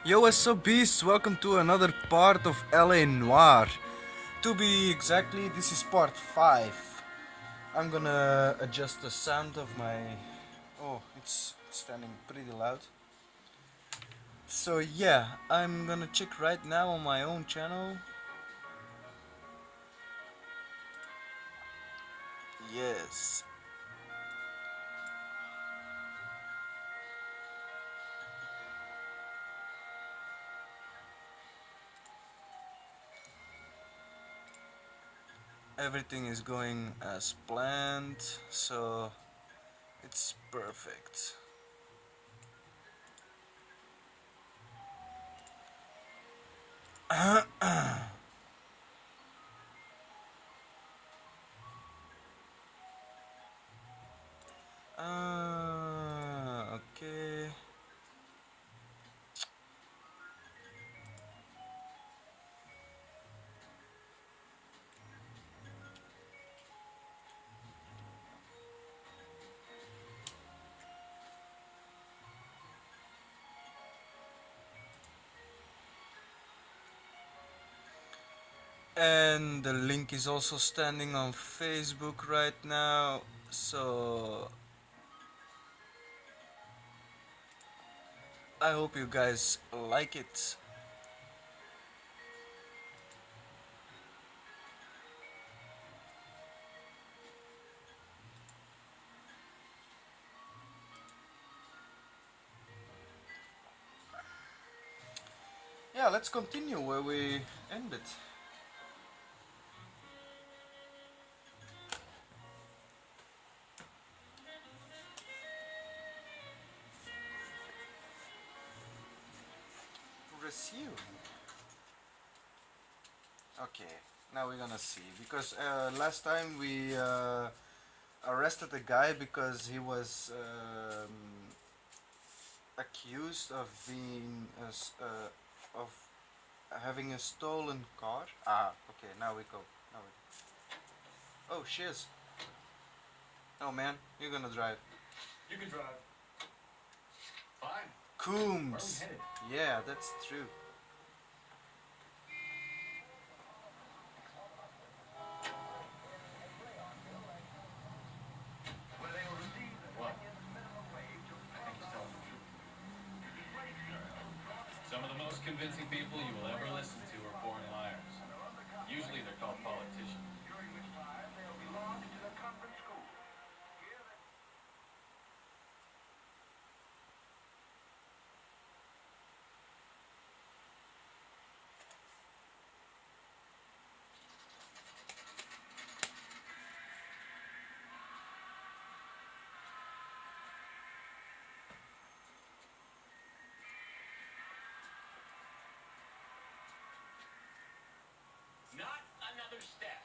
Yo, what's up, beasts? Welcome to another part of LA Noire. To be exactly, this is part 5. I'm gonna adjust the sound of my. Oh, it's standing pretty loud. So, yeah, I'm gonna check right now on my own channel. Yes. Everything is going as planned, so it's perfect. Okay. And the link is also standing on Facebook right now, so I hope you guys like it. Yeah, let's continue where we ended. Resume. Okay, now we're gonna see, because last time we arrested a guy because he was accused of being of having a stolen car. Ah, okay, now we go. Now we. Oh, shiz. Oh man, you're gonna drive. You can drive. Fine. Coombs. Yeah, that's true. What? I think he's telling the truth. Some of the most convincing people you will ever listen to are born liars. Usually they're called politicians. Not another step.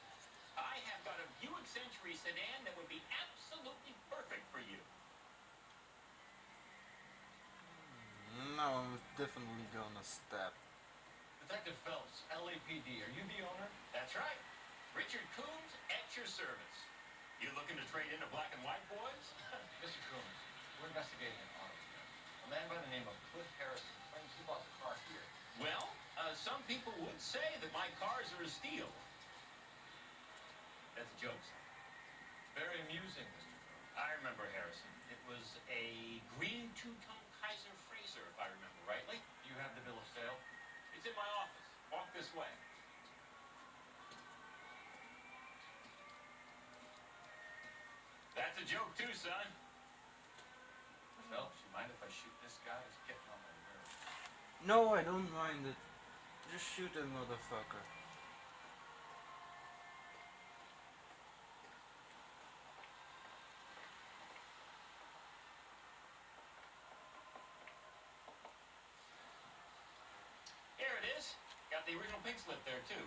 I have got a Buick Century sedan that would be absolutely perfect for you. No, I'm definitely gonna step. Detective Phelps, LAPD, are you the owner? That's right. Richard Coombs at your service. You looking to trade in a black and white, boys? Mr. Coombs, we're investigating an auto theft. A man by the name of Cliff Harrison claims he bought the car here. Well, some people would say that my cars are a steal. That's a joke, son. Very amusing, Mr. Coombs. I remember Harrison. It was a green two-tone Kaiser Frazer, if I remember rightly. You have the bill of sale? It's in my office. Walk this way. That's a joke too, son. Phelps, you mind if I shoot this guy? He's getting on my nerves. No, I don't mind it. Just shoot a motherfucker. Here it is. Got the original pink slip there too.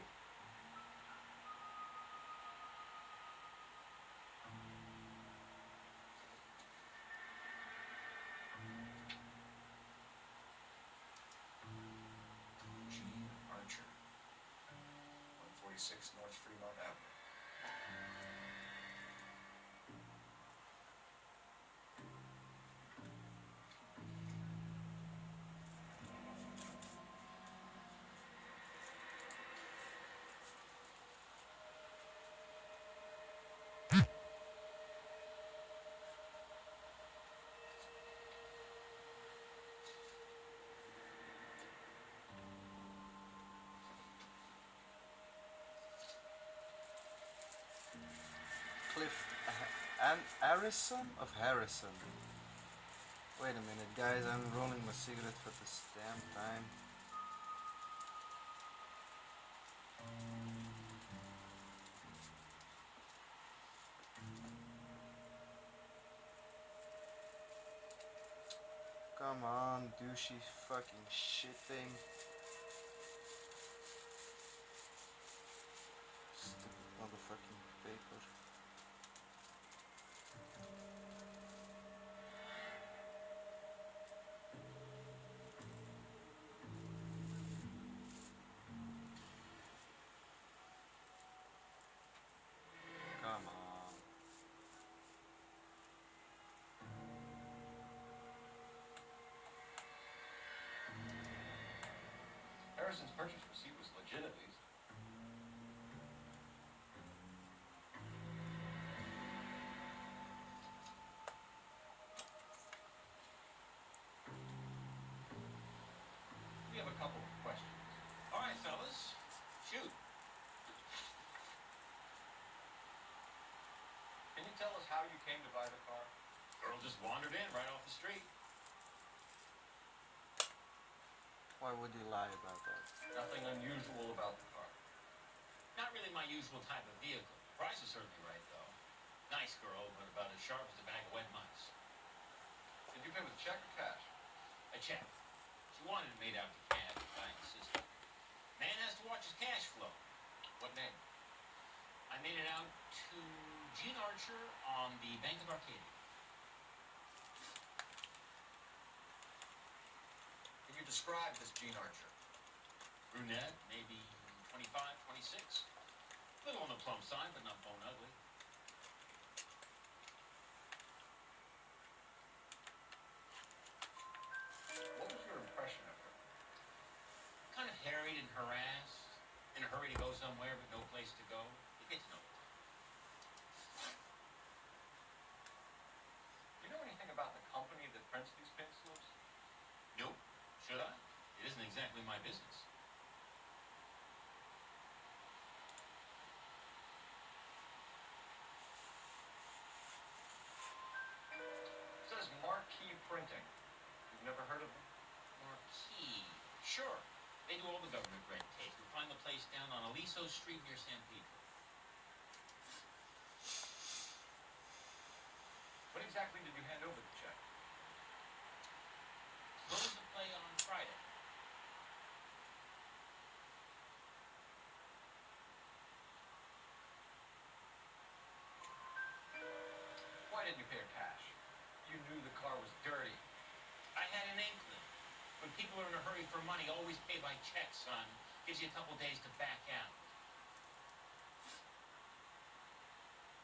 Gene Archer, 146 North Fremont Avenue. And Harrison of Harrison. Wait a minute, guys, I'm rolling my cigarette for this damn time. Come on, douchey fucking shit thing. Stupid motherfucking paper. Come on. Harrison's purchase receipt was legit at least. We have a couple of questions. All right, fellas, shoot. Can you tell us how you came to buy the car? Girl just wandered in right off the street. Why would you lie about that? Nothing unusual about the car. Not really my usual type of vehicle. Price is certainly right, though. Nice girl, but about as sharp as a bag of wet mice. Did you pay with check or cash? A check. She wanted it made out to cash, but I insisted. Man has to watch his cash flow. What name? I made it out to Gene Archer on the Bank of Arcadia. Can you describe this Gene Archer? Brunette, maybe 25, 26. Little on the plump side, but not bone ugly. What was your impression of her? Kind of harried and harassed. In a hurry to go somewhere, but no place to go. You get to know her. Do you know anything about the company that prints these pink slips? Nope. Should I? It isn't exactly my business. It says Marquee Printing. You've never heard of them? Marquee. Sure. They do all the government red tape. You'll find the place down on Aliso Street near San Pedro. When exactly did you hand over the check? Close the play on Friday. Why didn't you pay her cash? You knew the car was dirty. I had an inkling. When people are in a hurry for money, always pay by check, son. Gives you a couple days to back out.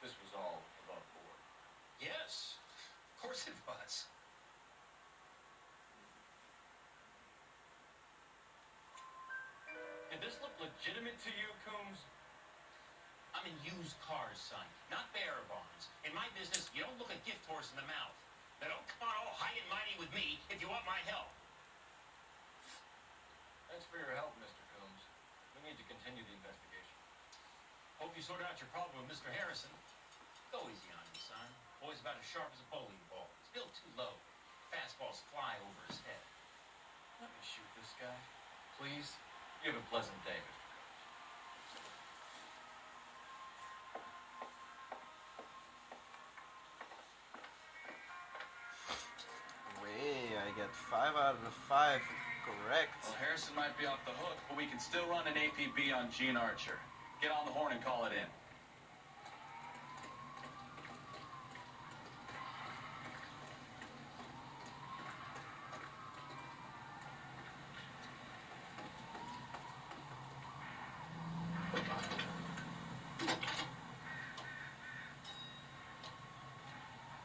This was all above board. Yes, of course it was. Did this look legitimate to you, Coombs? I'm in used cars, son, not bearer bonds. In my business, you don't look a gift horse in the mouth. Now don't come on all high and mighty with me if you want my help. Thanks for your help, Mr. Coombs. We need to continue the investigation. Hope you sort out your problem with Mr. Harrison. Go easy on him, son. Boy's about as sharp as a bowling ball. He's built too low. Fastballs fly over his head. Let me shoot this guy. Please? You have a pleasant day, Mr. Way, I get 5 out of 5 correct. Well, Harrison might be off the hook, but we can still run an APB on Gene Archer. Get on the horn and call it in.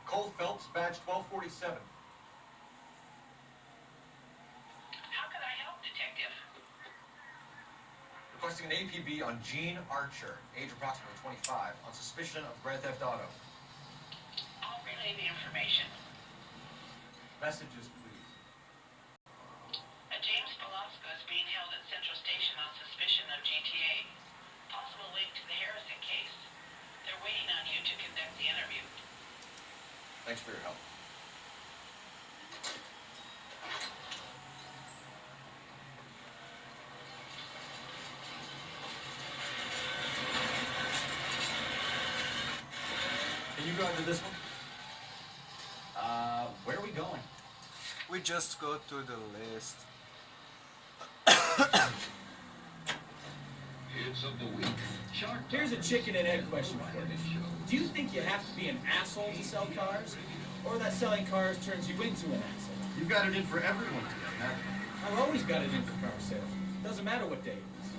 Cole Phelps, badge 1247. How can I help, Detective? Requesting an APB on Gene Archer, age approximately 25, on suspicion of grand theft auto. I'll relay the information. Messages, please. A James Velasco is being held at Central Station on suspicion of GTA. Possible link to the Harrison case. They're waiting on you to conduct the interview. Thanks for your help. Can you drive to this one? Where are we going? We just go to the list. Hits of the week. Here's a chicken and egg question for you. Do you think you have to be an asshole to sell cars? Or that selling cars turns you into an asshole? You've got it in for everyone today, haven't you? I've always got it in for car sales. Doesn't matter what day it is.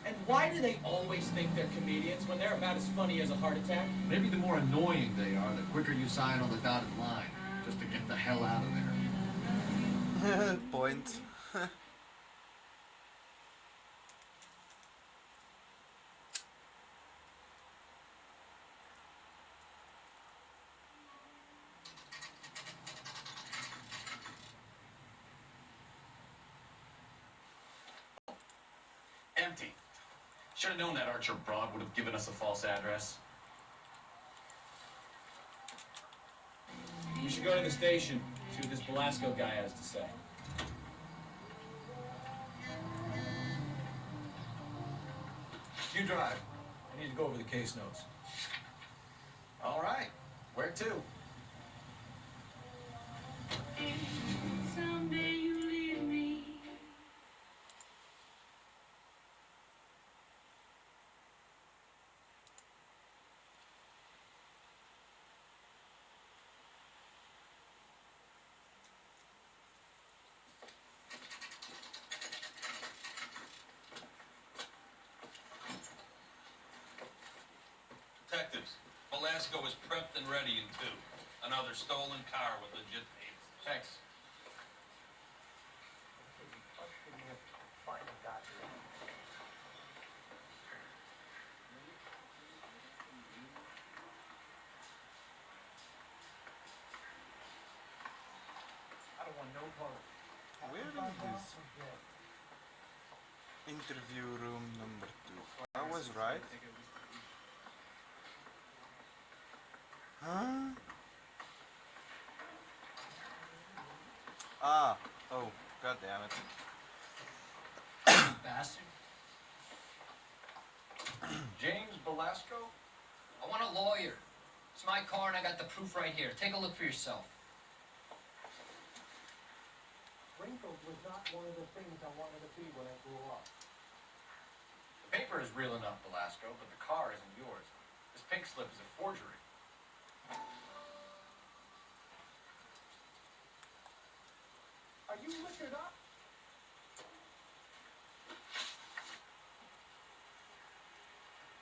And why do they always think they're comedians when they're about as funny as a heart attack? Maybe the more annoying they are, the quicker you sign on the dotted line, just to get the hell out of there. Point. Empty. Should have known that Archer broad would have given us a false address. We should go to the station, see what this Velasco guy has to say. You drive. I need to go over the case notes. All right. Where to? Someday you leave me. Detectives, Velasco is prepped and ready in 2. Another stolen car with legit papers. Thanks. Where is this? Interview room number 2. I was right. Huh? Ah, oh, god damn it. Bastard. James Velasco? I want a lawyer. It's my car and I got the proof right here. Take a look for yourself. Springfield was not one of the things I wanted to be when I grew up. The paper is real enough, Velasco, but the car isn't yours. This pink slip is a forgery. Are you liquored up?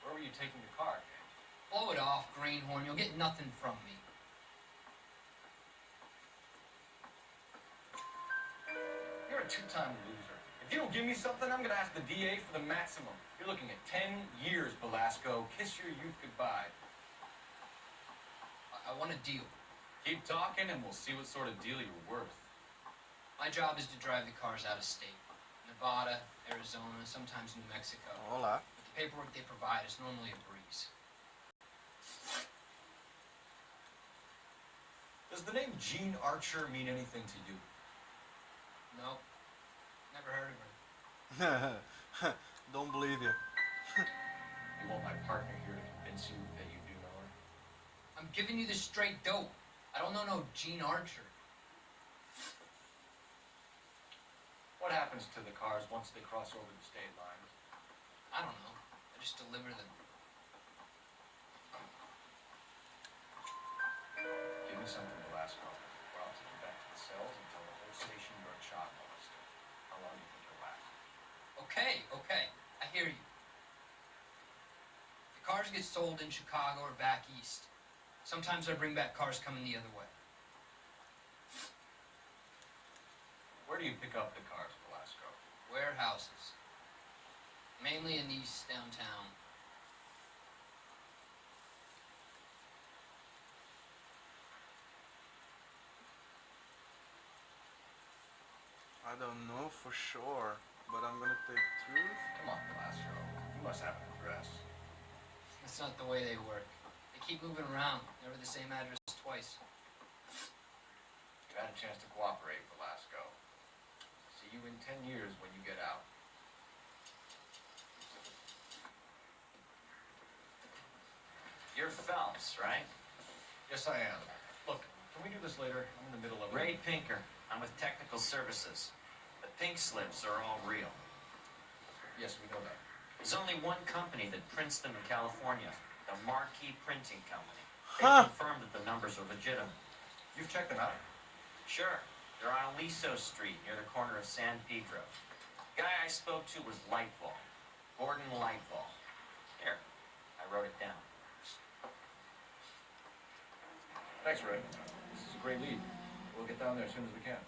Where were you taking the car, James? Blow it off, greenhorn. You'll get nothing from me. You're a two-time loser. If you don't give me something, I'm gonna ask the DA for the maximum. You're looking at 10 years, Velasco. Kiss your youth goodbye. I want a deal. Keep talking and we'll see what sort of deal you're worth. My job is to drive the cars out of state. Nevada, Arizona, sometimes New Mexico. Hola. But the paperwork they provide is normally a breeze. Does the name Jean Archer mean anything to you? No, never heard of her. Don't believe you. You want my partner here to convince you that you do know her? I'm giving you the straight dope. I don't know no Gene Archer. What happens to the cars once they cross over the state lines? I don't know. I just deliver them. Give me something, Velasco, or I'll take you back to the cells and tell the whole station you're a child molester. How long do you think you'll last? Okay. I hear you. The cars get sold in Chicago or back east. Sometimes I bring back cars coming the other way. Where do you pick up the cars, Velasco? Warehouses. Mainly in East downtown. I don't know for sure, but I'm gonna take truth. Come on, Velasco. You must have an address. That's not the way they work. They keep moving around, never the same address twice. had a chance to cooperate, Velasco. See you in 10 years when you get out. You're Phelps, right? Yes, I am. Look, can we do this later? I'm in the middle of it. Ray Pinker. I'm with Technical Services. The pink slips are all real. Yes, we know that. There's only one company that prints them in California, the Marquee Printing Company. They Huh. confirmed that the numbers are legitimate. You've checked them out? Sure, they're on Aliso Street near the corner of San Pedro. The guy I spoke to was Lightball, Gordon Lightball. Here, I wrote it down. Thanks, Ray. This is a great lead. We'll get down there as soon as we can.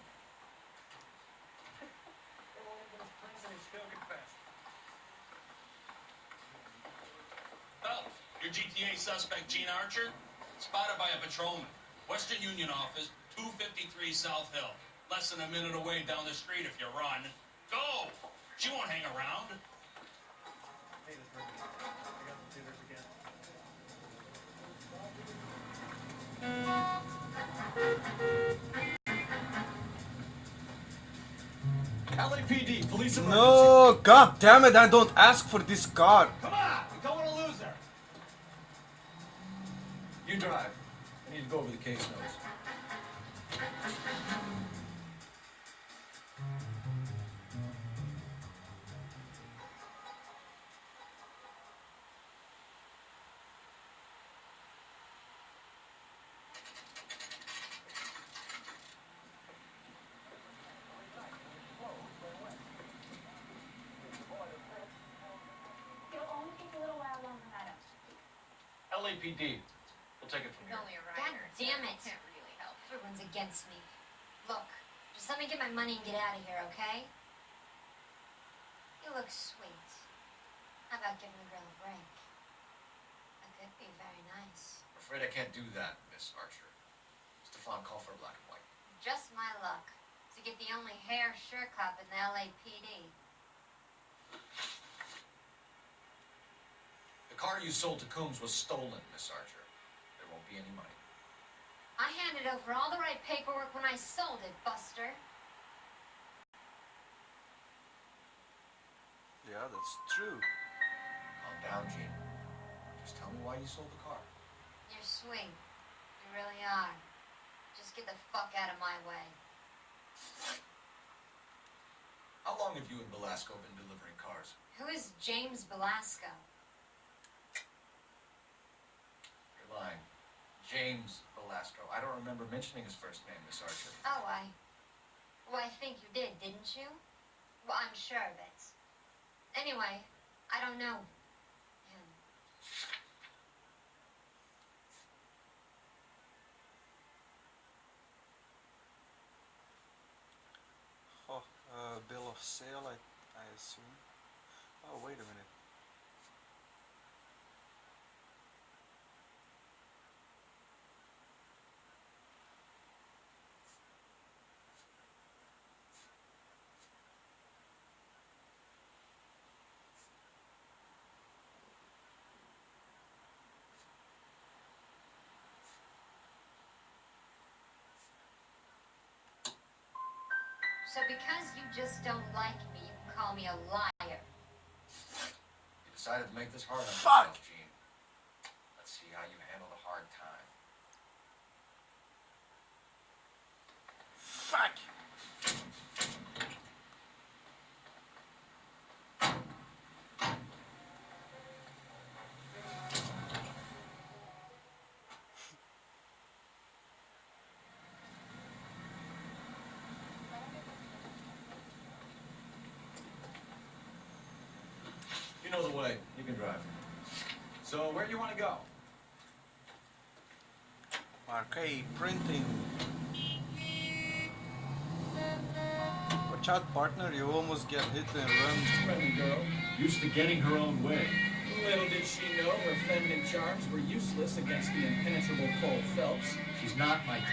Phelps, your GTA suspect, Gene Archer, spotted by a patrolman. Western Union office, 253 South Hill. Less than a minute away down the street if you run. Go! She won't hang around. LAPD, police emergency. No, god damn it, I don't ask for this car. Come on! We don't want to lose her. You drive. I need to go over the case notes. It'll only take a little while longer, madam. LAPD. We'll take it from here. Only a God rider. damn it. Can't really help. Everyone's against me. Look, just let me get my money and get out of here, okay? You look sweet. How about giving the girl a break? That could be very nice. I'm afraid I can't do that, Miss Archer. Stefan, call for black and white. Just my luck to get the only hair sure cop in the LAPD. The car you sold to Coombs was stolen, Miss Archer. There won't be any money. I handed over all the right paperwork when I sold it, Buster. Yeah, that's true. Calm down, Gene. Just tell me why you sold the car. You're sweet. You really are. Just get the fuck out of my way. How long have you and Velasco been delivering cars? Who is James Velasco? You're lying. James Velasco. I don't remember mentioning his first name, Miss Archer. Oh, I think you did, didn't you? Well, I'm sure of it. Anyway, I don't know him. Oh, bill of sale, I assume. Oh, wait a minute. So because you just don't like me, you can call me a liar. You decided to make this hard on Fuck! yourself, Gene. Let's see how you handle the hard time. Fuck! You know the way. You can drive. So, where do you want to go? Marquee printing. Watch out, partner, you almost get hit and run. Friendly girl, used to getting her own way. Little did she know her feminine charms were useless against the impenetrable Cole Phelps. She's not my type.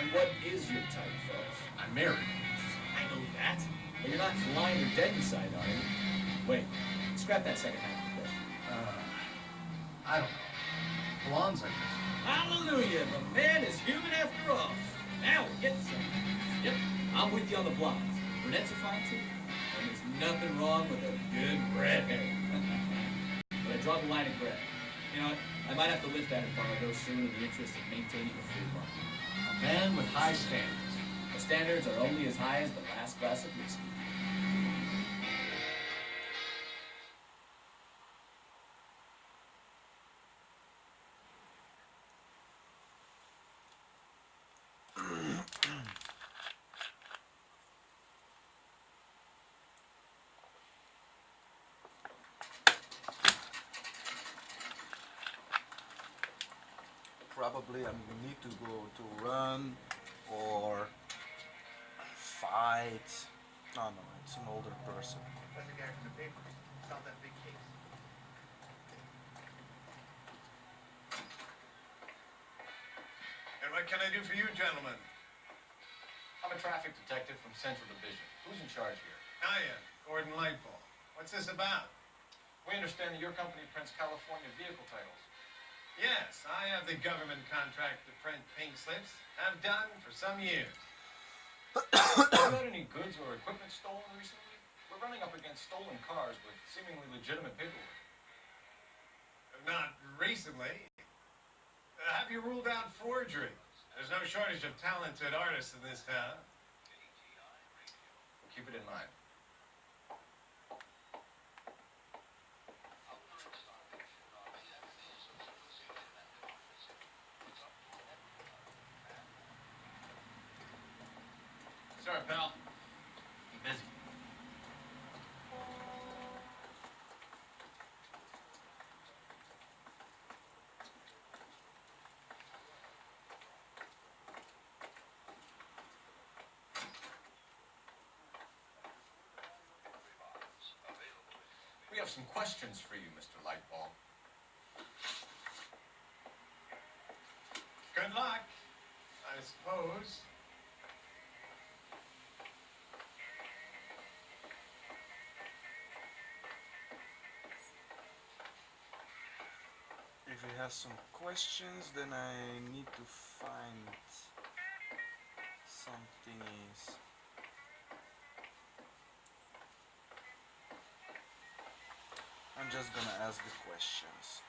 And what is your type, Phelps? I'm married. I know that. But you're not blind or dead inside, are you? Wait, scrap that second half of it. I don't know. Blondes, I guess. Hallelujah, the man is human after all. Now we're getting somewhere. Yep, I'm with you on the blondes. Brunettes are fine too. And there's nothing wrong with a good redhead. But I draw the line at gray. You know what? I might have to lift that embargo soon in the interest of maintaining a free market. A man with high standards. The standards are only as high as the last glass of whiskey. Probably I need to go to run or fight. No, it's an older person. That's the guy from the paper. Solved that big case. And what can I do for you, gentlemen? I'm a traffic detective from Central Division. Who's in charge here? Hiya, Gordon Lightball. What's this about? We understand that your company prints California vehicle titles. Yes, I have the government contract to print pink slips. Have done for some years. Have you had any goods or equipment stolen recently? We're running up against stolen cars with seemingly legitimate paperwork. Not recently. Have you ruled out forgery? There's no shortage of talented artists in this town. We'll keep it in mind. Sorry, pal. I'm busy. We have some questions for you, Mr. Lightball. Good luck, I suppose. If he has some questions, then I need to find something is. I'm just gonna ask the questions.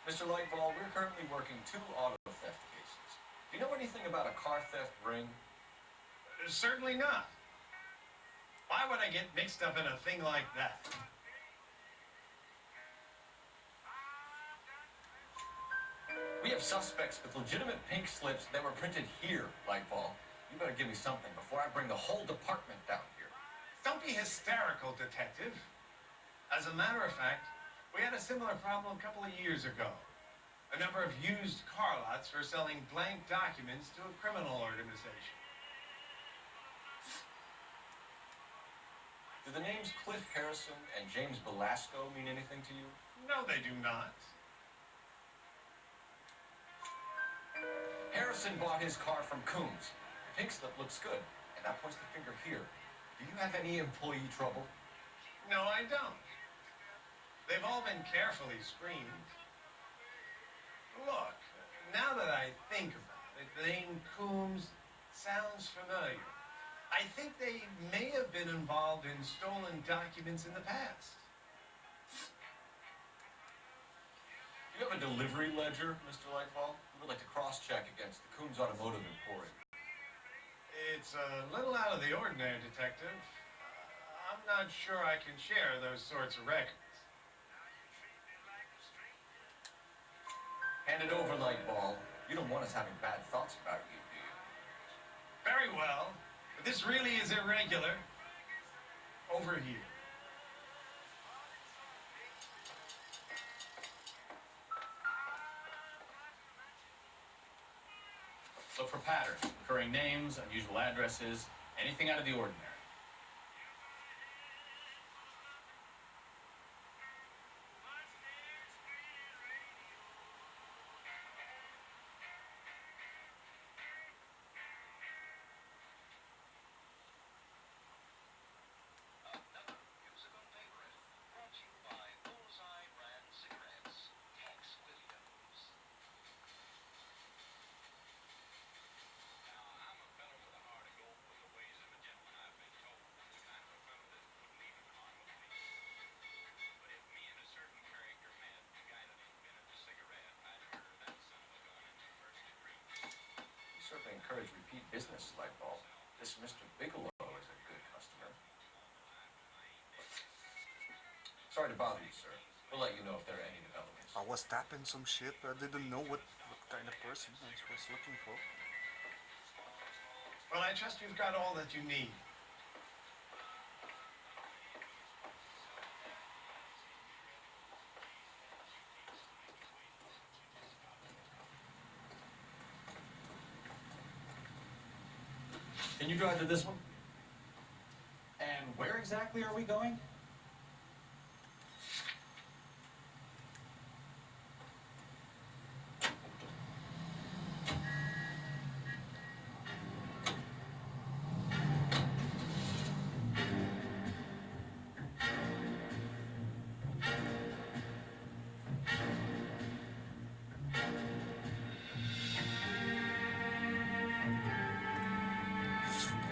Mr. Lightball, we're currently working 2 auto theft cases. Do you know anything about a car theft ring? Certainly not. Why would I get mixed up in a thing like that? We have suspects with legitimate pink slips that were printed here, Lightball. You better give me something before I bring the whole department down here. Don't be hysterical, detective. As a matter of fact, we had a similar problem a couple of years ago. A number of used car lots for selling blank documents to a criminal organization. Do the names Cliff Harrison and James Belasco mean anything to you? No, they do not. Harrison bought his car from Coombs. The pink slip looks good, and that points the finger here. Do you have any employee trouble? No, I don't. They've all been carefully screened. Look, now that I think about it, the name Coombs sounds familiar. I think they may have been involved in stolen documents in the past. Do you have a delivery ledger, Mr. Lightball? We would like to cross-check against the Coombs Automotive Emporium. It's a little out of the ordinary, Detective. I'm not sure I can share those sorts of records. Hand it over, Lightball. You don't want us having bad thoughts about you, do you? Very well, but this really is irregular. Over here. Look for patterns, recurring names, unusual addresses, anything out of the ordinary. business light bulb. This Mr. Bigelow is a good customer. Sorry to bother you, sir. We'll let you know if there are any developments. I was tapping some shit. I didn't know what kind of person I was looking for. Well, I trust you've got all that you need. Can you drive to this one? And where exactly are we going?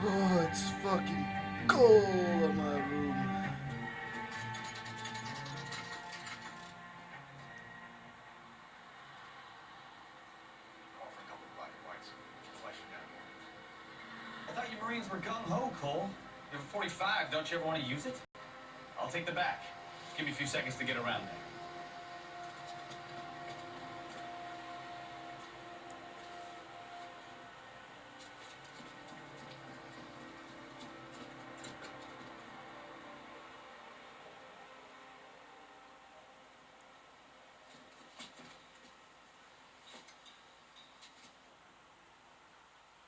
Oh, it's fucking cold in my room. Call for a couple of black and whites. Flesh it down. I thought you Marines were gung-ho, Cole. You have a 45, don't you ever want to use it? I'll take the back. Give me a few seconds to get around there.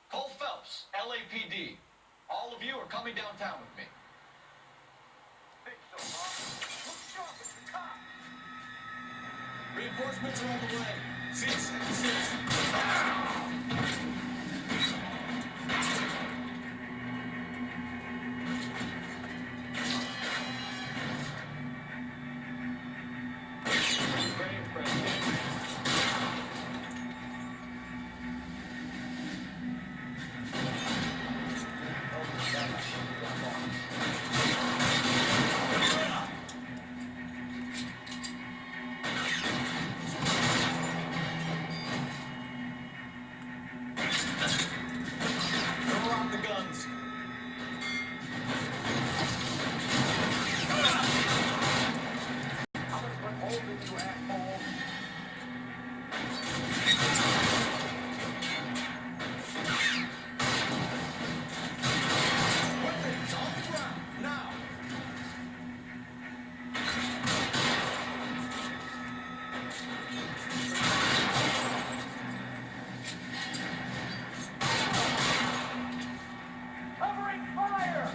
Cole Phelps, LAPD. All of you are coming downtown with me. Reinforcements are on the way. Cease and desist. Throw out the guns. Weapons on the ground, now. Covering fire!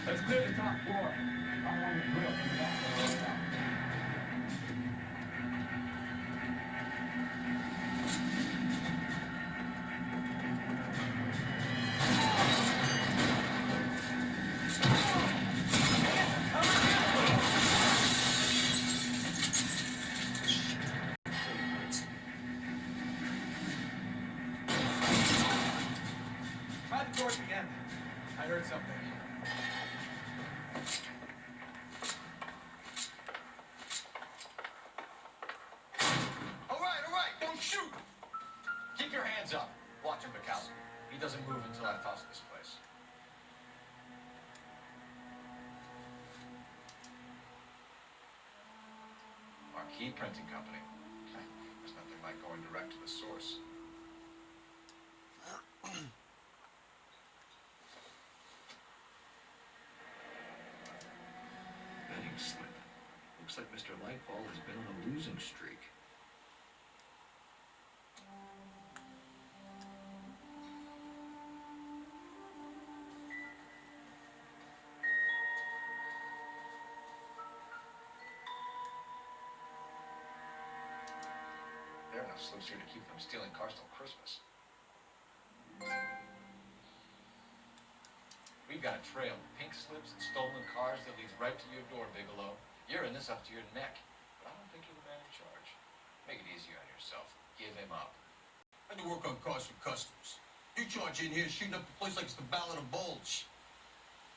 Let's clear the top floor. I want to drill from the back of the hotel. Try the doors again. I heard something. All right, don't shoot! Keep your hands up. Watch him, Bukowski. He doesn't move until I toss this place. Marquee Printing Company. There's nothing like going direct to the source. Betting slip. Looks like Mr. Lightfall has been on a losing streak. There are enough sleuths here to keep them stealing cars till Christmas. We've got a trail of pink slips and stolen cars that leads right to your door, Bigelow. You're in this up to your neck. But I don't think you're the man in charge. Make it easier on yourself. Give him up. I do work on cars for customers. You charge in here shooting up the place like it's the Ballad of Bulge.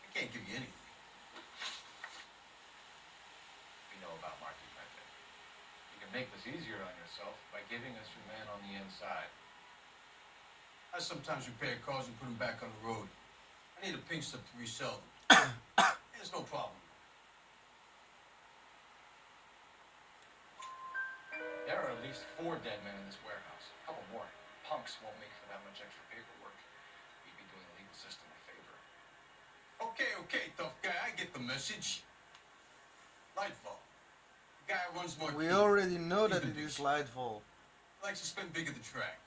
I can't give you anything. We know about market method. You can make this easier on yourself by giving us your man on the inside. I sometimes repair cars and put them back on the road. I need a pink slip to resell them. There's no problem. There are at least 4 dead men in this warehouse. A couple more. Punks won't make for that much extra paperwork. You'd be doing the legal system a favor. Okay, tough guy. I get the message. Lightfall. The guy who runs Marquis. We already know that it is Lightfall. Likes to spend big at the track.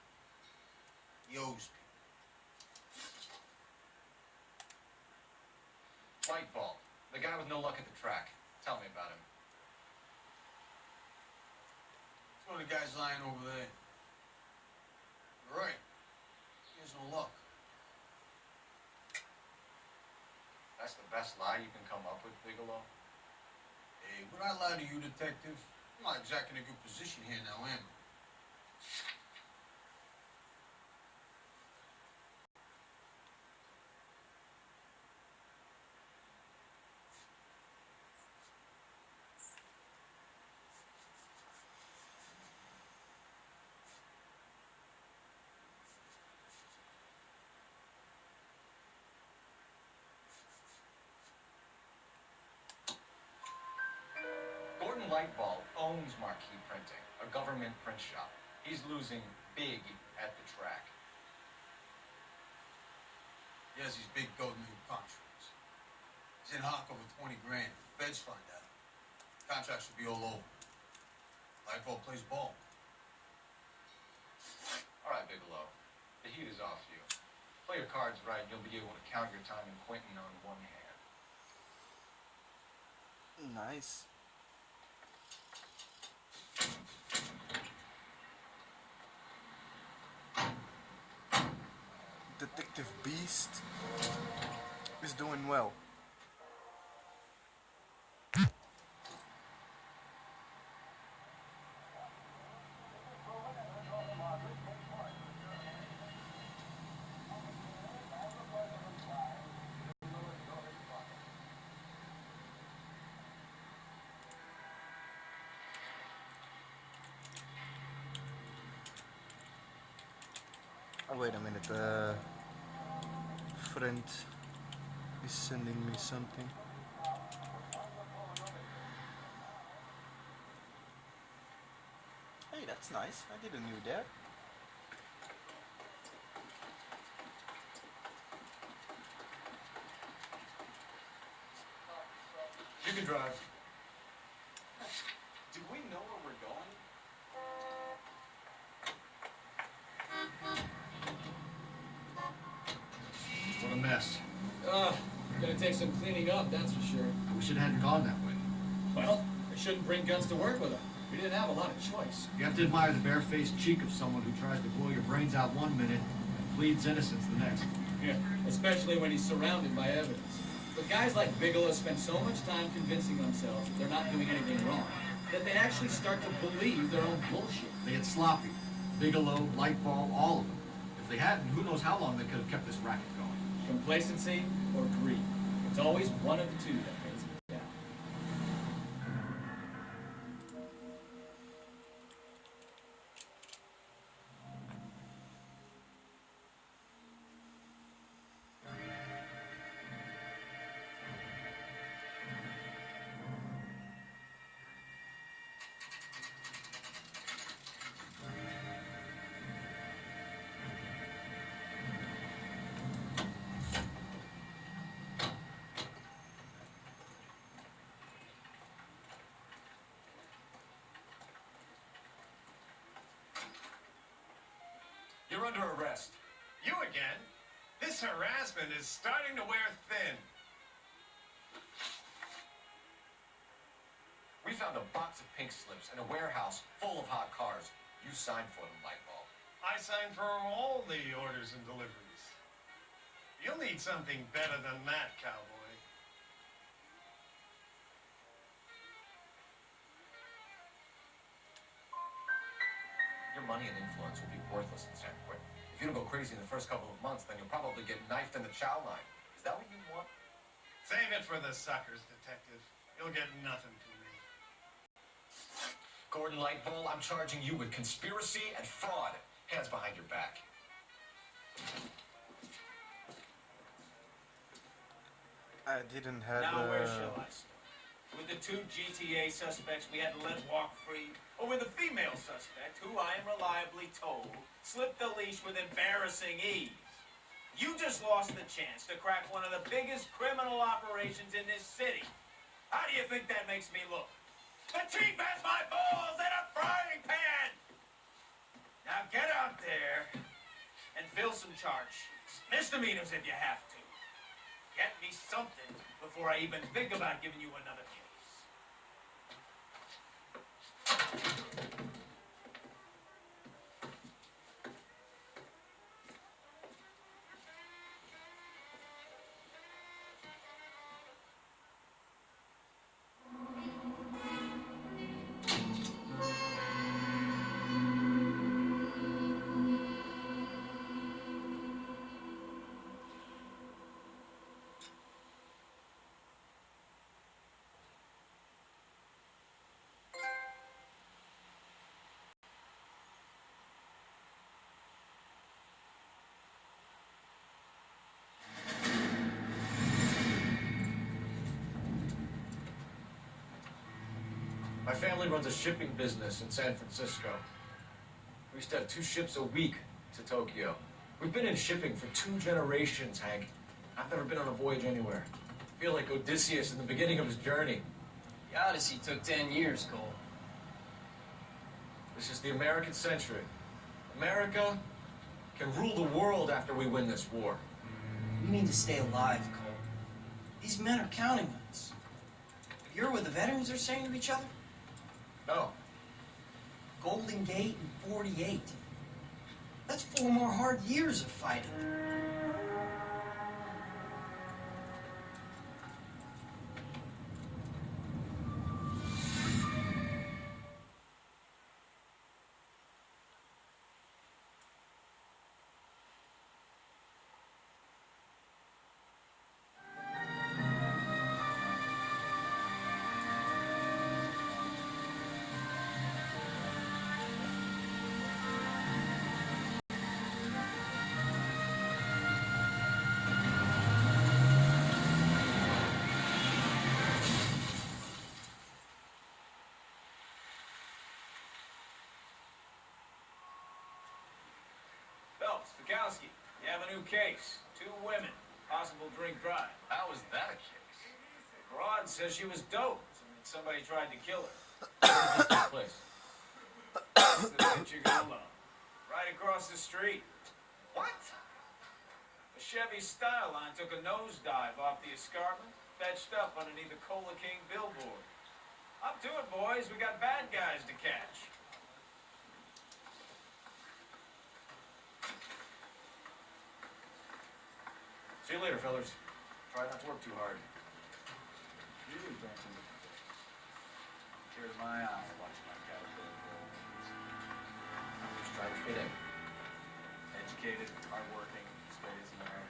He owes me. Lightball. The guy with no luck at the track. Tell me about him. It's one of the guys lying over there. You're right. He has no luck. That's the best lie you can come up with, Bigelow? Hey, would I lie to you, detective? I'm not exactly in a good position here now, am I? Lightball owns Marquis Printing, a government print shop. He's losing big at the track. He has these big golden new contracts. He's in hock over 20 grand. Feds find out. Contracts will be all over. Lightball plays ball. All right, Bigelow. The heat is off you. Play your cards right and you'll be able to count your time in Quentin on one hand. Nice. Detective Beast is doing well. Oh, wait a minute, friend is sending me something. Hey, that's nice. I didn't know that. You can drive. Do we know where we're going? What a mess. Gonna take some cleaning up, that's for sure. We should hadn't gone that way. Well, I shouldn't bring guns to work with them. We didn't have a lot of choice. You have to admire the barefaced cheek of someone who tries to blow your brains out one minute and pleads innocence the next. Yeah, especially when he's surrounded by evidence. But guys like Bigelow spend so much time convincing themselves that they're not doing anything wrong, that they actually start to believe their own bullshit. They get sloppy. Bigelow, Lightball, all of them. If they hadn't, who knows how long they could have kept this racket going. Complacency or greed. It's always one of the two that pays it down. You're under arrest. You again? This harassment is starting to wear thin. We found a box of pink slips in a warehouse full of hot cars. You signed for them, Lightball. I signed for all the orders and deliveries. You You'll need something better than that, cowboy. Your money and influence will be worthless in San Quentin. If you don't go crazy in the first couple of months, then you'll probably get knifed in the chow line. Is that what you want? Save it for the suckers, detective. You'll get nothing from me. Gordon Lightball, I'm charging you with conspiracy and fraud. Hands behind your back. I didn't have. Now where shall I start? With the 2 GTA suspects we had to let walk free, or with the female suspect, who I am reliably told slipped the leash with embarrassing ease? You just lost the chance to crack one of the biggest criminal operations in this city. How do you think that makes me look? The chief has my balls in a frying pan! Now get out there and fill some charge sheets. Misdemeanors if you have to. Get me something before I even think about giving you another case. My family runs a shipping business in San Francisco. We used to have 2 ships a week to Tokyo. We've been in shipping for 2 generations, Hank. I've never been on a voyage anywhere. I feel like Odysseus in the beginning of his journey. The Odyssey took 10 years, Cole. This is the American century. America can rule the world after we win this war. We need to stay alive, Cole. These men are counting on us. You hear what the veterans are saying to each other? No. Golden Gate in 48. That's 4 more hard years of fighting. Bukowski, you have a new case. 2 women, possible drink drive. How was that a case? Broad says she was doped and that somebody tried to kill her. Where did this take place? That's the picture you're alone. Right across the street. What? The Chevy Styline took a nosedive off the escarpment, fetched up underneath the Cola King billboard. Up to it, boys. We got bad guys to catch. See you later, fellas. Try not to work too hard. Really, Benson. Tears my eye watching my caterpillar grow. Just try to fit in. Educated, hardworking, stays in there.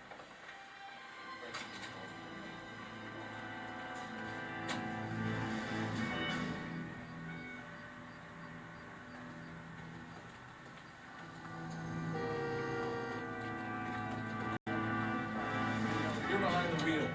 You're behind the wheel.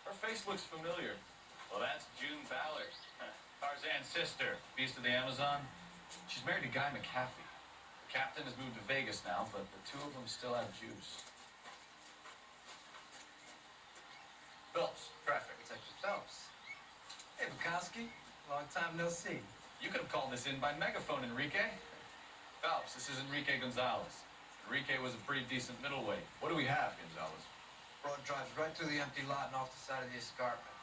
Her face looks familiar. Well, that's June Ballard, Tarzan's sister, beast of the Amazon. She's married to Guy McCaffey. The captain has moved to Vegas now, but the 2 of them still have juice. Long time no see. You could have called this in by megaphone, Enrique. Phelps, this is Enrique Gonzalez. Enrique was a pretty decent middleweight. What do we have, Gonzalez? Road drives right through the empty lot and off the side of the escarpment.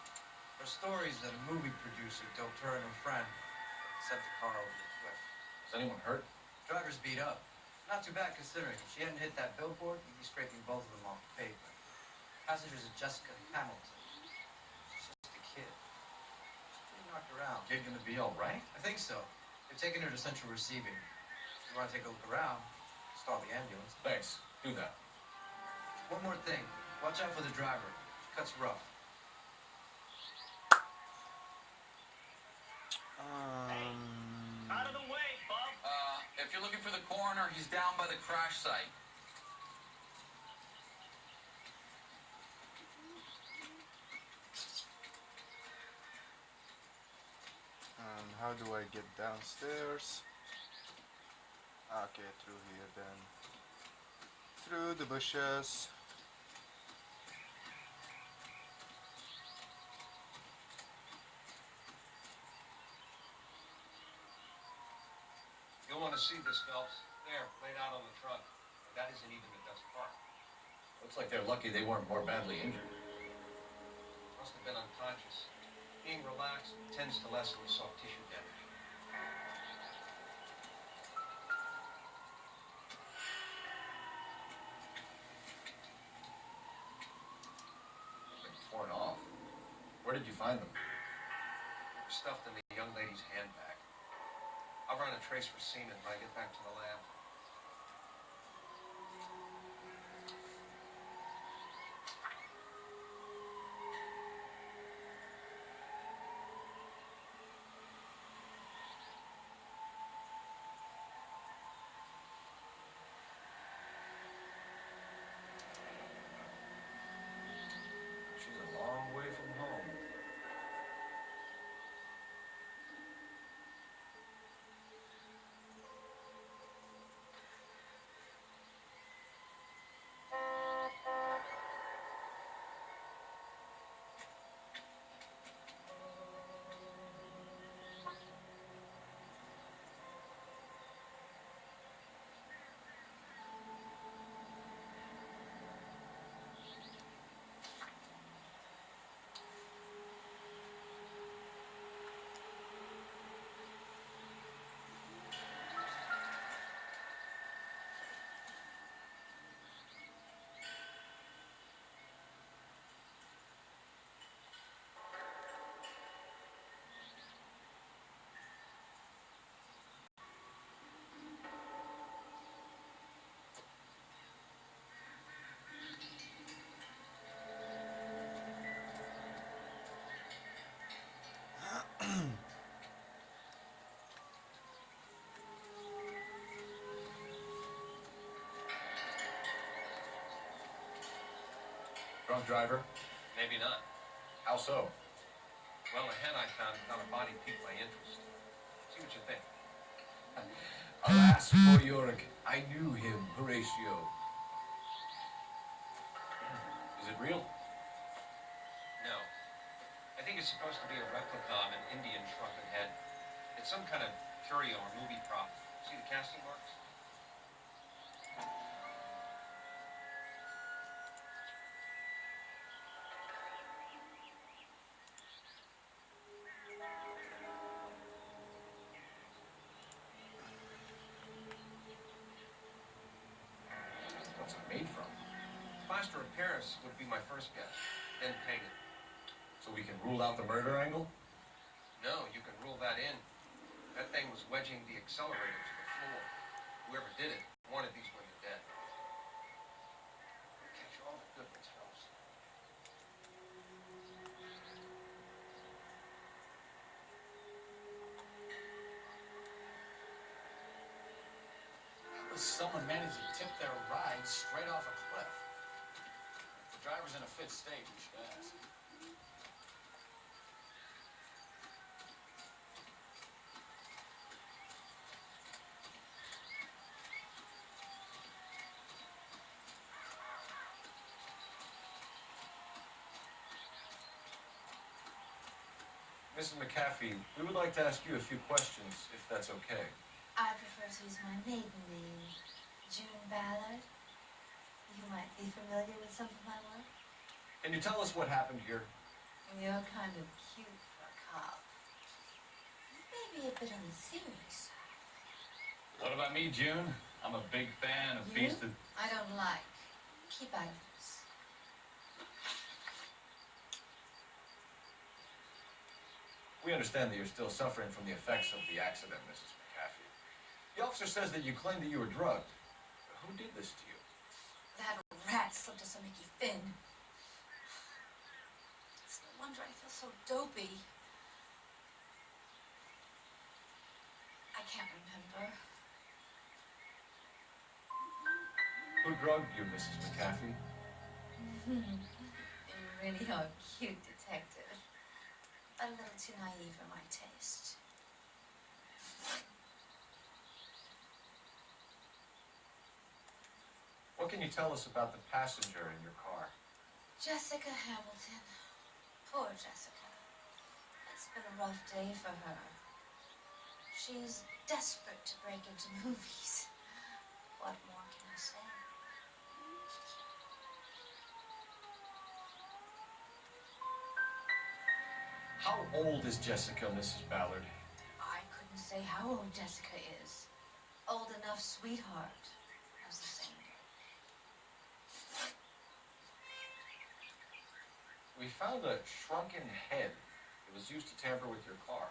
There's stories that a movie producer doped her and her friend and sent the car over the cliff. Is anyone hurt? Driver's beat up. Not too bad considering. If she hadn't hit that billboard, he'd be scraping both of them off the pavement. Passengers are Jessica Hamilton. She's just a kid. She's pretty knocked around. Kid gonna be all right? I think so. They're taking her to central receiving. If you want to take a look around, stall the ambulance. Thanks. Do that. One more thing. Watch out for the driver. She cuts rough. Out of the way, Bub. If you're looking for the coroner, he's down by the crash site. And how do I get downstairs? Okay, through here then. Through the bushes. You'll want to see this, Phelps. There, laid out on the truck. And that isn't even the dust part. Looks like they're lucky they weren't more badly injured. Must have been unconscious. Being relaxed tends to lessen the soft tissue damage. They're torn off. Where did you find them? Stuffed in the young lady's handbag. I'll run a trace for semen when I get back to the lab. She's a long way from home. Drunk driver? Maybe not. How so? Well, a hen I found without a body piqued my interest. See what you think. Alas, poor Yorick. I knew him, Horatio. Is it real? No. I think it's supposed to be a replica of an Indian shrunken head. It's some kind of curio or movie prop. See the casting marks? What's it made from? Plaster of Paris would be my first guess. Then painted. So we can rule out the murder angle? No, you can rule that in. That thing was wedging the accelerator to the floor. Whoever did it wanted these women dead. Catch all the good ones, fellas. How does someone manage to tip their ride straight off a cliff? If the driver's in a fit state, we should ask. Mrs. McAfee, we would like to ask you a few questions, if that's okay. I prefer to use my maiden name, June Ballard. You might be familiar with some of my work. Can you tell us what happened here? You're kind of cute for a cop. Maybe a bit on the serious side. What about me, June? I'm a big fan of You? Beast of... I don't like. Keep out of this. We understand that you're still suffering from the effects of the accident, Mrs. McAfee. The officer says that you claimed that you were drugged. Who did this to you? That rat slipped us a Mickey Finn. It's no wonder I feel so dopey. I can't remember. Who drugged you, Mrs. McAfee? You really are a cute detective. A little too naive for my taste. What can you tell us about the passenger in your car? Jessica Hamilton. Poor Jessica. It's been a rough day for her. She's desperate to break into movies. What more can I say? How old is Jessica, Mrs. Ballard? I couldn't say how old Jessica is. Old enough, sweetheart, as the saying goes. We found a shrunken head that was used to tamper with your car.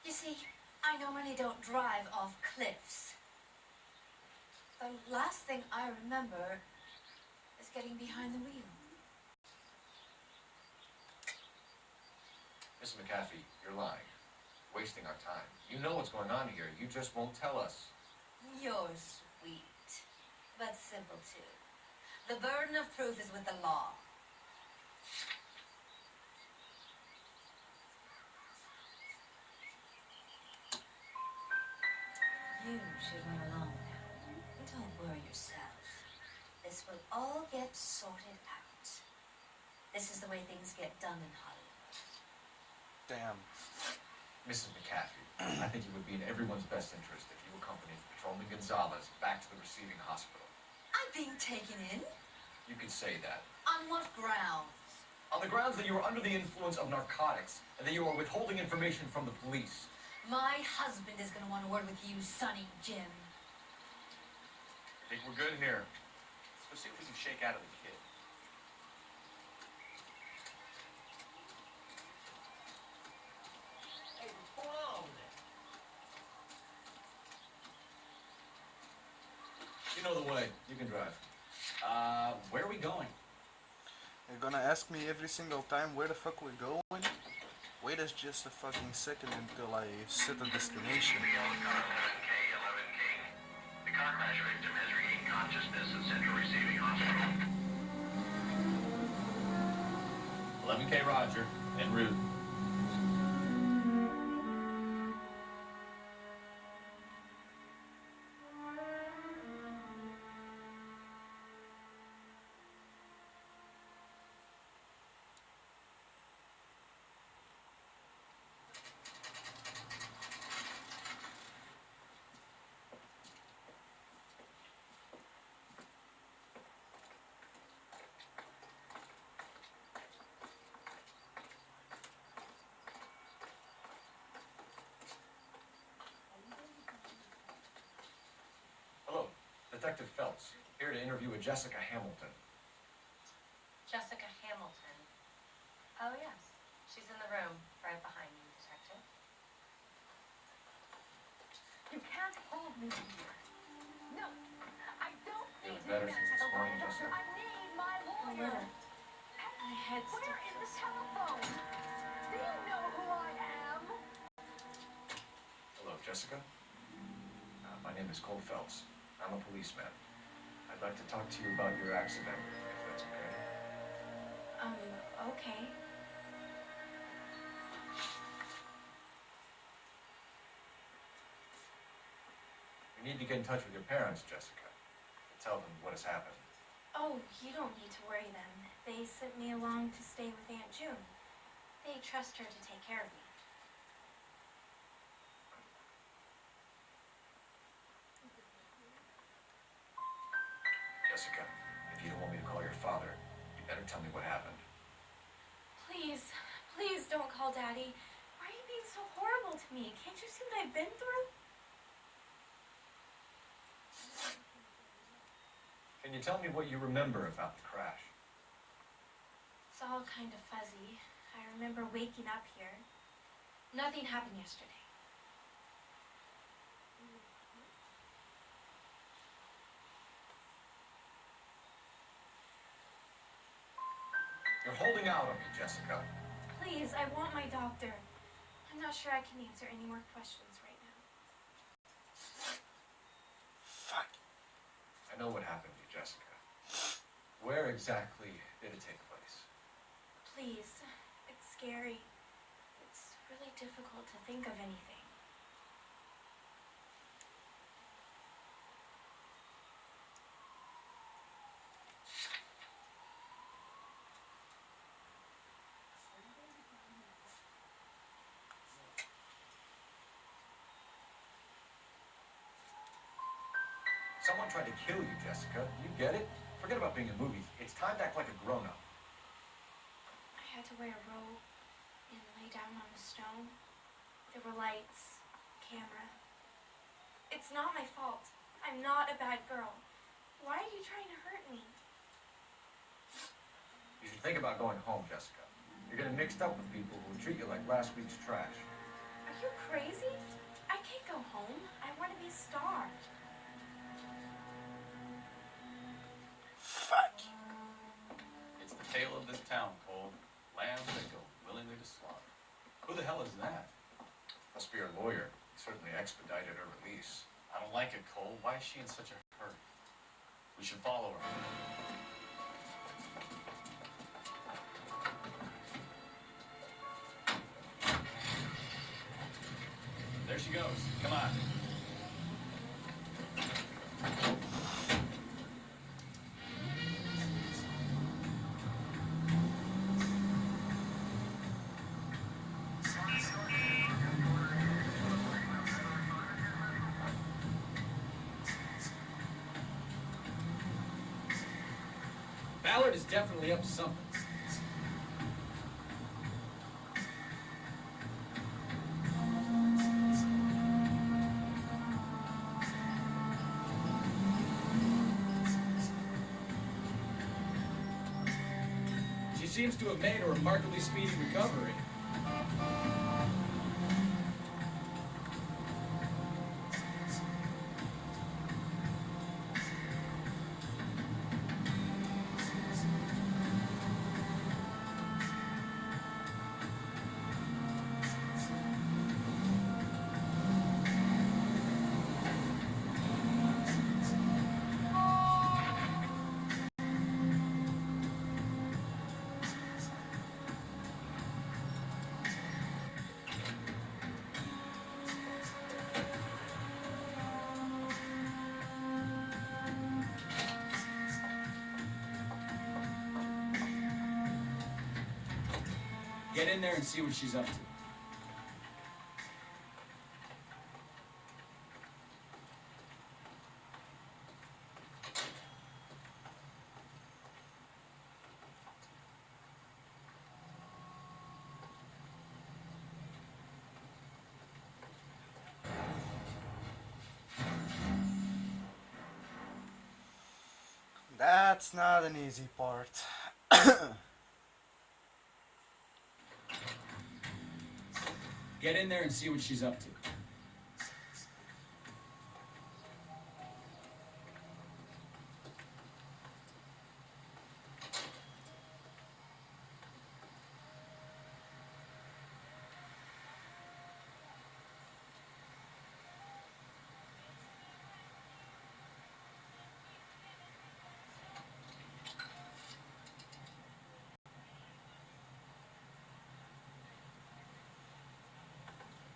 You see, I normally don't drive off cliffs. The last thing I remember is getting behind the wheel. Mrs. McAfee, you're lying. Wasting our time. You know what's going on here. You just won't tell us. You're sweet, but simple too. The burden of proof is with the law. You should run along now. Don't worry yourself. This will all get sorted out. This is the way things get done in Hollywood. Damn. Mrs. McAfee, I think it would be in everyone's best interest if you accompanied Patrolman Gonzalez back to the receiving hospital. I'm being taken in? You could say that. On what grounds? On the grounds that you were under the influence of narcotics and that you were withholding information from the police. My husband is going to want a word with you, Sonny Jim. I think we're good here. Let's see if we can shake out of the kid. Hey, what's going on over there? You know the way. You can drive. Where are we going? You're gonna ask me every single time where the fuck we're going? Wait just a fucking second until I set a destination. The car crash victim has regained consciousness at Central Receiving Hospital. 11K Roger, en route. Hello, Detective Phelps, here to interview a Jessica Hamilton. Jessica Hamilton. Oh, yes. She's in the room right behind you, Detective. You can't hold me here. No, I don't Feeling need better you since to this morning, doctor. Jessica? I need my A lawyer. little. My head still Where is the feels so telephone? Do you know who I am? Hello, Jessica. My name is Cole Phelps. I'm a policeman. I'd like to talk to you about your accident, if that's okay. Okay. You need to get in touch with your parents, Jessica, to tell them what has happened. Oh, you don't need to worry then. They sent me along to stay with Aunt June. They trust her to take care of me. Jessica, if you don't want me to call your father, you better tell me what happened. Please, please don't call Daddy. Why are you being so horrible to me? Can't you see what I've been through? Can you tell me what you remember about the crash? It's all kind of fuzzy. I remember waking up here. Nothing happened yesterday. You're holding out on me, Jessica. Please, I want my doctor. I'm not sure I can answer any more questions right now. Fuck. I know what happened to you, Jessica. Where exactly did it take place? Please, it's scary. It's really difficult to think of anything. Someone tried to kill you, Jessica. You get it? Forget about being in movies. It's time to act like a grown-up. I had to wear a robe and lay down on the stone. There were lights, camera. It's not my fault. I'm not a bad girl. Why are you trying to hurt me? You should think about going home, Jessica. You're getting mixed up with people who will treat you like last week's trash. Are you crazy? I can't go home. I want to be a star. Fuck. It's the tale of this town, Cole. Lambs that go willingly to slaughter. Who the hell is that? Must be her lawyer. He certainly expedited her release. I don't like it, Cole. Why is she in such a hurry? We should follow her. There she goes. Come on. Ballard is definitely up to something. She seems to have made a remarkably speedy recovery. Get in there and see what she's up to. That's not an easy part. Get in there and see what she's up to.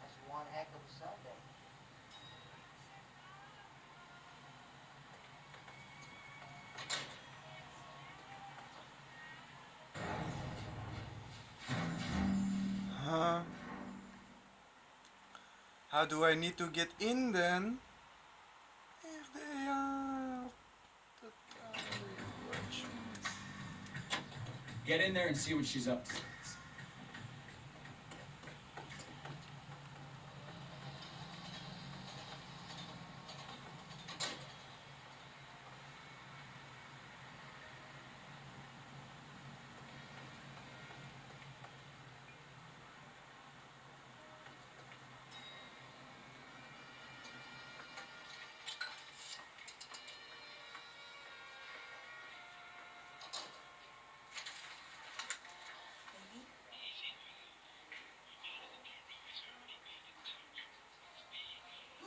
That's one heck of How do I need to get in then? If they are... Get in there and see what she's up to.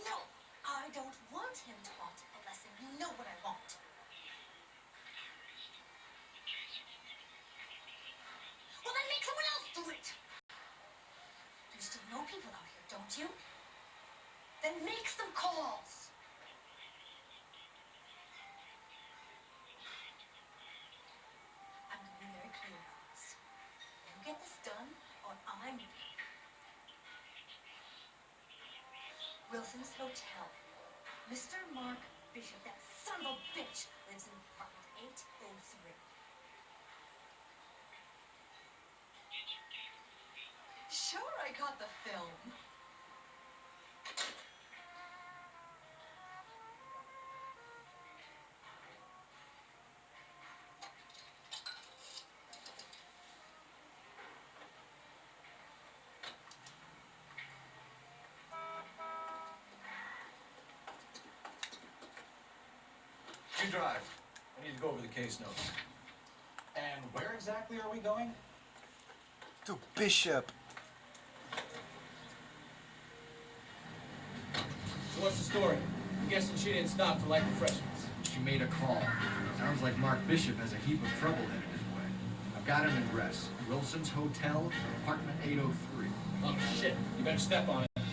No, I don't want him taught a lesson. You know what I want. Well, then make someone else do it. You still know people out here, don't you? Then make some calls. I'm going to be very clear about this. You get this done, or I'm... Wilson's Hotel. Mr. Mark Bishop, that son of a bitch, lives in apartment 803. Sure, I got the film. You drive. I need to go over the case notes. And where exactly are we going? To Bishop. So what's the story? I'm guessing she didn't stop for light refreshments. She made a call. Sounds like Mark Bishop has a heap of trouble headed his way. I've got an address. Wilson's Hotel, apartment 803. Oh, shit. You better step on it. If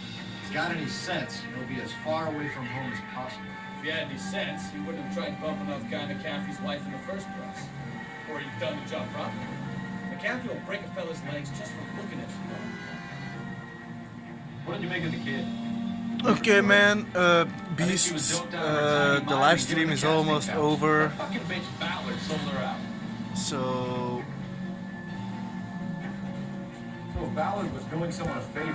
he's got any sense, he'll be as far away from home as possible. If he had any sense, he wouldn't have tried bumping off Guy McCaffrey's wife in the first place. Or he'd done the job properly. McCaffrey will break a fella's legs just for looking at you. What did you make of the kid? Okay, man, Beast, the live stream is almost over. Fucking bitch Ballard sold her out. So if Ballard was doing someone a favor,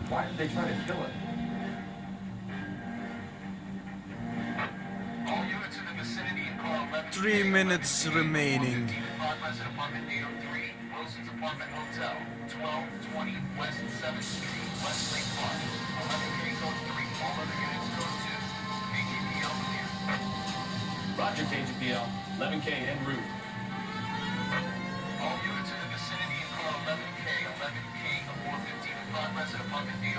why did they try to kill him? All units in the vicinity and call 11. 3 minutes remaining. Progress at apartment 803, Wilson's Apartment Hotel, 1220 West 7th Street, Westlake Park. 11K code 3, all other units code 2. KGPL clear. Roger, KGPL. 11K en route. All units in the vicinity and call 11K, 11K of 415 in progress at apartment 803,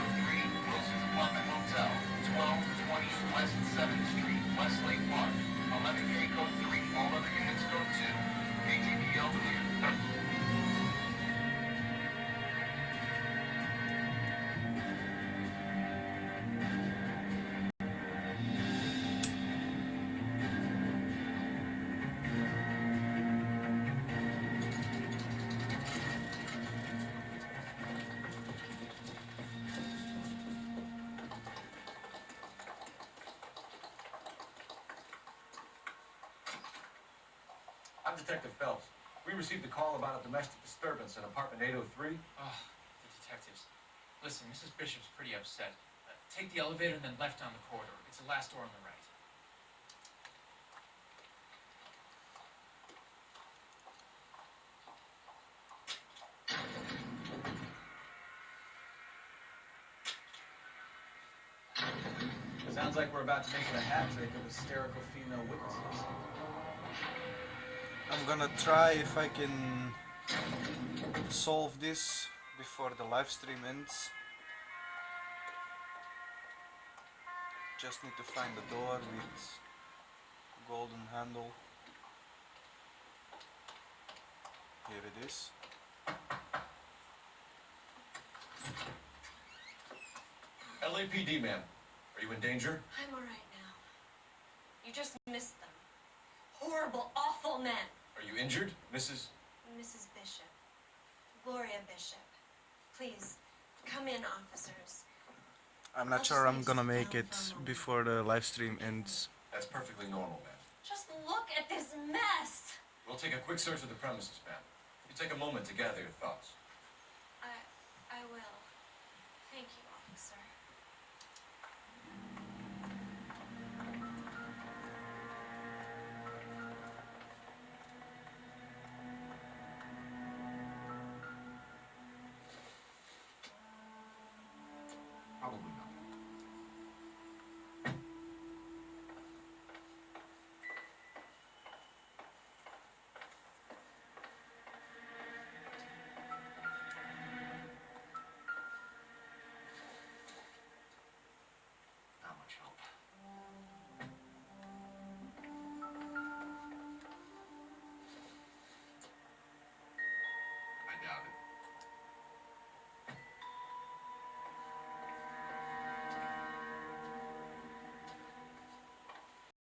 Wilson's Apartment Hotel, 1220 West 7th Street, Westlake Park. 11K code 3, all other units code 2. KGPL clear. I'm Detective Phelps. We received a call about a domestic disturbance in apartment 803. Oh, the detectives. Listen, Mrs. Bishop's pretty upset. Take the elevator and then left down the corridor. It's the last door on the right. Sounds like we're about to make it a hat trick of hysterical female witnesses. I'm gonna try if I can solve this before the live stream ends. Just need to find the door with golden handle. Here it is. LAPD, ma'am. Are you in danger? I'm all right now. You just missed them. Horrible, awful men. Are you injured, Mrs.? Mrs. Bishop. Gloria Bishop. Please, come in, officers. I'm not sure I'm gonna make it before the live stream ends. That's perfectly normal, ma'am. Just look at this mess. We'll take a quick search of the premises, ma'am. You take a moment to gather your thoughts. I will. Thank you.